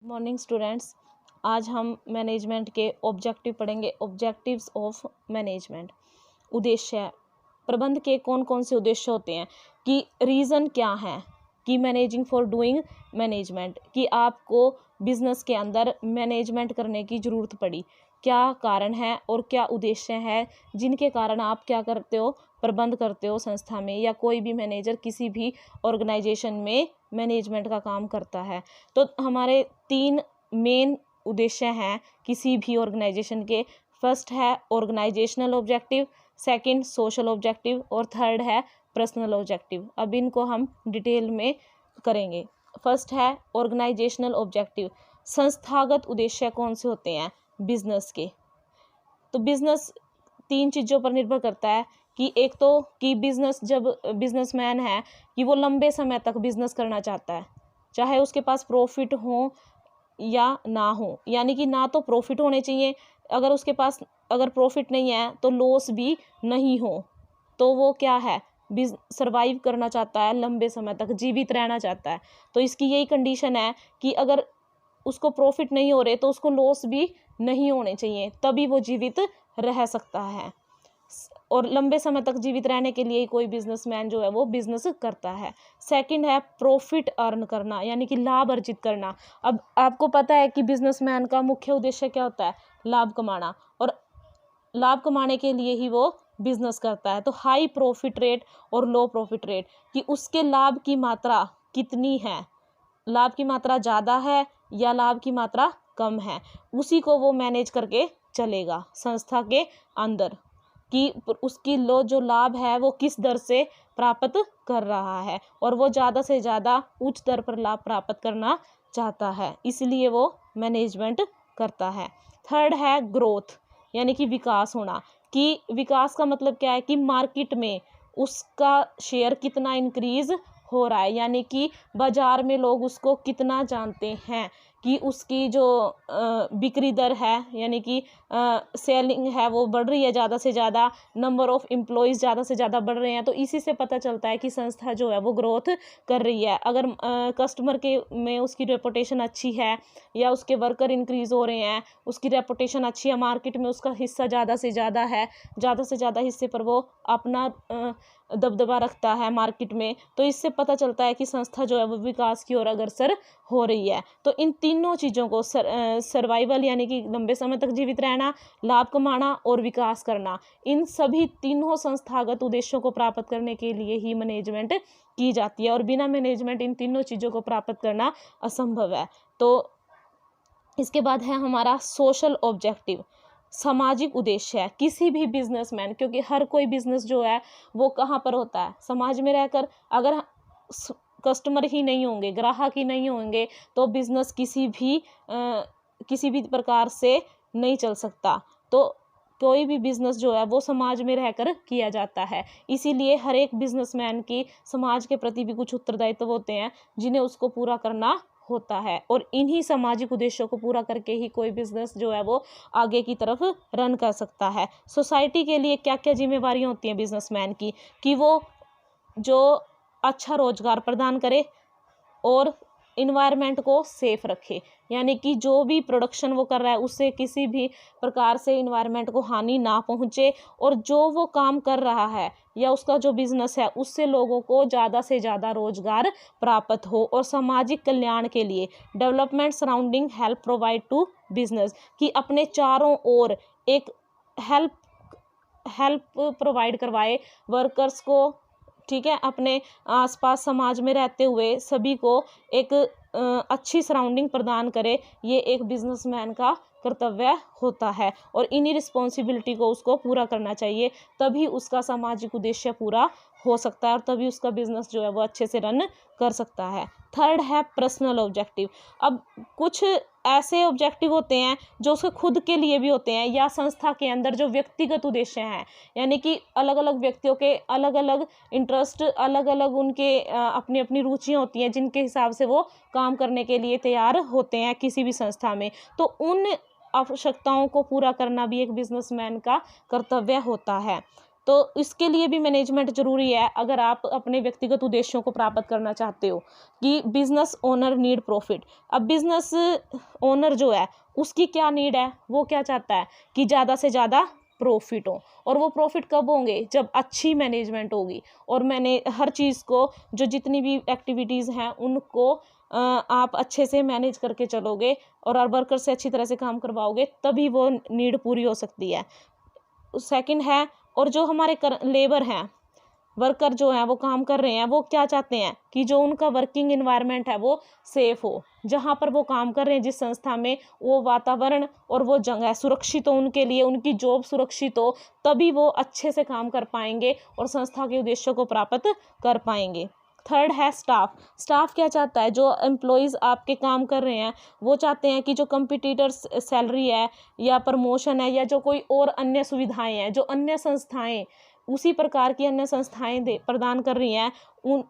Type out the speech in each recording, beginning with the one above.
Morning students. आज हम management के ऑब्जेक्टिव पढ़ेंगे। ऑब्जेक्टिव्स ऑफ मैनेजमेंट, उद्देश्य। प्रबंध के कौन कौन से उद्देश्य होते हैं, कि रीज़न क्या है कि मैनेजिंग फॉर डूइंग मैनेजमेंट, कि आपको बिजनेस के अंदर मैनेजमेंट करने की ज़रूरत पड़ी, क्या कारण है और क्या उद्देश्य है जिनके कारण आप क्या करते हो, प्रबंध करते हो संस्था में, या कोई भी मैनेजर किसी भी ऑर्गेनाइजेशन में मैनेजमेंट का काम करता है। तो हमारे 3 मेन उद्देश्य हैं किसी भी ऑर्गेनाइजेशन के। फर्स्ट है organizational objective, second social objective और थर्ड है पर्सनल ऑब्जेक्टिव। अब इनको हम डिटेल में करेंगे। फर्स्ट है ऑर्गेनाइजेशनल ऑब्जेक्टिव। संस्थागत उद्देश्य कौन से होते हैं बिजनेस के? तो बिजनेस 3 चीज़ों पर निर्भर करता है, कि एक तो कि बिजनेस, जब बिजनेसमैन है कि वो लंबे समय तक बिजनेस करना चाहता है, चाहे उसके पास प्रॉफिट हो या ना हो, यानी कि ना तो प्रॉफिट होने चाहिए, अगर उसके पास अगर प्रॉफिट नहीं है तो लॉस भी नहीं हो, तो वो क्या है, सरवाइव करना चाहता है, लंबे समय तक जीवित रहना चाहता है। तो इसकी यही कंडीशन है कि अगर उसको प्रॉफिट नहीं हो रहे तो उसको लॉस भी नहीं होने चाहिए, तभी वो जीवित रह सकता है। और लंबे समय तक जीवित रहने के लिए ही कोई बिजनेसमैन जो है वो बिजनेस करता है। सेकंड है प्रॉफिट अर्न करना, यानी कि लाभ अर्जित करना। अब आपको पता है कि बिजनेसमैन का मुख्य उद्देश्य क्या होता है, लाभ कमाना, और लाभ कमाने के लिए ही वो बिजनेस करता है। तो हाई प्रॉफिट रेट और लो प्रॉफिट रेट, कि उसके लाभ की मात्रा कितनी है, लाभ की मात्रा ज़्यादा है या लाभ की मात्रा कम है, उसी को वो मैनेज करके चलेगा संस्था के अंदर, कि उसकी जो लाभ है वो किस दर से प्राप्त कर रहा है, और वो ज़्यादा से ज़्यादा उच्च दर पर लाभ प्राप्त करना चाहता है, इसलिए वो मैनेजमेंट करता है। थर्ड है ग्रोथ, यानी कि विकास होना, कि विकास का मतलब क्या है, कि मार्केट में उसका शेयर कितना इंक्रीज हो रहा है, यानी कि बाजार में लोग उसको कितना जानते हैं, कि उसकी जो बिक्री दर है, यानी कि सेलिंग है वो बढ़ रही है, ज़्यादा से ज़्यादा नंबर ऑफ़ एम्प्लॉयज़ ज़्यादा से ज़्यादा बढ़ रहे हैं। तो इसी से पता चलता है कि संस्था जो है वो ग्रोथ कर रही है। अगर कस्टमर के में उसकी रेपुटेशन अच्छी है, या उसके वर्कर इंक्रीज़ हो रहे हैं, उसकी रेपुटेशन अच्छी है, मार्केट में उसका हिस्सा ज़्यादा से ज़्यादा है, ज़्यादा से ज़्यादा हिस्से पर वो अपना दबदबा रखता है मार्केट में, तो इससे पता चलता है कि संस्था जो है वो विकास की ओर अग्रसर हो रही है। तो इन तीनों चीज़ों को सर्वाइवल, यानी कि लंबे समय तक जीवित रहना, लाभ कमाना और विकास करना, इन सभी तीनों संस्थागत उद्देश्यों को प्राप्त करने के लिए ही मैनेजमेंट की जाती है, और बिना मैनेजमेंट इन तीनों चीज़ों को प्राप्त करना असंभव है। तो इसके बाद है हमारा सोशल ऑब्जेक्टिव, सामाजिक उद्देश्य है किसी भी बिजनेसमैन, क्योंकि हर कोई बिजनेस जो है वो कहाँ पर होता है, समाज में रहकर। अगर कस्टमर ही नहीं होंगे, ग्राहक ही नहीं होंगे, तो बिजनेस किसी भी प्रकार से नहीं चल सकता। तो कोई भी बिजनेस जो है वो समाज में रहकर किया जाता है, इसीलिए हर एक बिजनेसमैन की समाज के प्रति भी कुछ उत्तरदायित्व होते हैं जिन्हें उसको पूरा करना होता है, और इन्हीं सामाजिक उद्देश्यों को पूरा करके ही कोई बिजनेस जो है वो आगे की तरफ रन कर सकता है। सोसाइटी के लिए क्या क्या जिम्मेवारियां होती हैं बिजनेसमैन की, कि वो जो अच्छा रोजगार प्रदान करे और इन्वायरमेंट को सेफ रखे, यानी कि जो भी प्रोडक्शन वो कर रहा है उससे किसी भी प्रकार से इन्वायरमेंट को हानि ना पहुंचे, और जो वो काम कर रहा है या उसका जो बिजनेस है उससे लोगों को ज़्यादा से ज़्यादा रोजगार प्राप्त हो, और सामाजिक कल्याण के लिए development surrounding help provide to business, कि अपने चारों ओर एक हेल्प प्रोवाइड करवाए वर्कर्स को, ठीक है, अपने आसपास समाज में रहते हुए सभी को एक अच्छी सराउंडिंग प्रदान करे, ये एक बिजनेसमैन का कर्तव्य होता है, और इन्हीं रिस्पॉन्सिबिलिटी को उसको पूरा करना चाहिए, तभी उसका सामाजिक उद्देश्य पूरा हो सकता है, और तभी उसका बिजनेस जो है वो अच्छे से रन कर सकता है। थर्ड है पर्सनल ऑब्जेक्टिव। अब कुछ ऐसे ऑब्जेक्टिव होते हैं जो उसके खुद के लिए भी होते हैं, या संस्था के अंदर जो व्यक्तिगत उद्देश्य हैं, यानी कि अलग अलग व्यक्तियों के अलग अलग इंटरेस्ट, अलग अलग उनके अपनी अपनी रुचियाँ होती हैं, जिनके हिसाब से वो काम करने के लिए तैयार होते हैं किसी भी संस्था में। तो उन आवश्यकताओं को पूरा करना भी एक बिजनेसमैन का कर्तव्य होता है। तो इसके लिए भी मैनेजमेंट जरूरी है। अगर आप अपने व्यक्तिगत उद्देश्यों को प्राप्त करना चाहते हो कि बिजनेस ओनर नीड प्रॉफिट, अब बिजनेस ओनर जो है उसकी क्या नीड है, वो क्या चाहता है कि ज़्यादा से ज़्यादा प्रॉफिट हो। और वो प्रॉफिट कब होंगे, जब अच्छी मैनेजमेंट होगी और मैंने हर चीज़ को, जो जितनी भी एक्टिविटीज़ हैं उनको आप अच्छे से मैनेज करके चलोगे और वर्कर से अच्छी तरह से काम करवाओगे, तभी वो नीड पूरी हो सकती है। सेकंड है, और जो हमारे लेबर हैं, वर्कर जो हैं वो काम कर रहे हैं, वो क्या चाहते हैं कि जो उनका वर्किंग एनवायरनमेंट है वो सेफ हो, जहाँ पर वो काम कर रहे हैं जिस संस्था में, वो वातावरण और वो जगह सुरक्षित हो उनके लिए, उनकी जॉब सुरक्षित हो, तभी वो अच्छे से काम कर पाएंगे और संस्था के उद्देश्यों को प्राप्त कर पाएंगे। थर्ड है स्टाफ। स्टाफ क्या चाहता है, जो एम्प्लॉयज़ आपके काम कर रहे हैं वो चाहते हैं कि जो कंपटीटर्स सैलरी है या प्रमोशन है या जो कोई और अन्य सुविधाएं हैं, जो अन्य संस्थाएं उसी प्रकार की अन्य संस्थाएं प्रदान कर रही हैं उन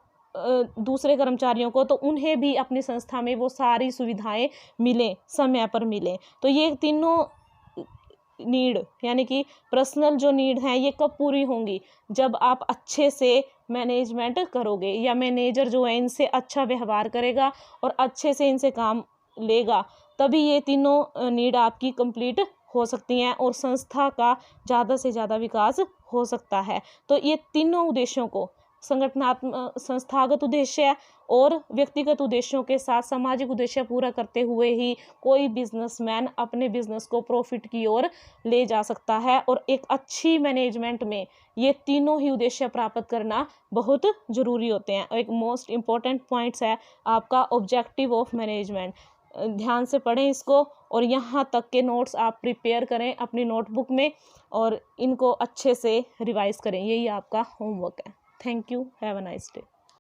दूसरे कर्मचारियों को, तो उन्हें भी अपनी संस्था में वो सारी सुविधाएं मिलें, समय पर मिलें। तो ये तीनों नीड यानी कि पर्सनल जो नीड है ये कब पूरी होंगी, जब आप अच्छे से मैनेजमेंट करोगे या मैनेजर जो है इनसे अच्छा व्यवहार करेगा और अच्छे से इनसे काम लेगा, तभी ये तीनों नीड आपकी कंप्लीट हो सकती हैं और संस्था का ज़्यादा से ज़्यादा विकास हो सकता है। तो ये तीनों उद्देश्यों को, संगठनात्मक संस्थागत उद्देश्य और व्यक्तिगत उद्देश्यों के साथ सामाजिक उद्देश्य पूरा करते हुए ही कोई बिजनेसमैन अपने बिजनेस को प्रॉफिट की ओर ले जा सकता है। और एक अच्छी मैनेजमेंट में ये तीनों ही उद्देश्य प्राप्त करना बहुत ज़रूरी होते हैं। एक मोस्ट इम्पॉर्टेंट पॉइंट्स है आपका ऑब्जेक्टिव ऑफ मैनेजमेंट, ध्यान से पढ़ें इसको और यहाँ तक के नोट्स आप प्रिपेयर करें अपनी नोटबुक में और इनको अच्छे से रिवाइज करें, यही आपका होमवर्क है। Thank you, have a nice day.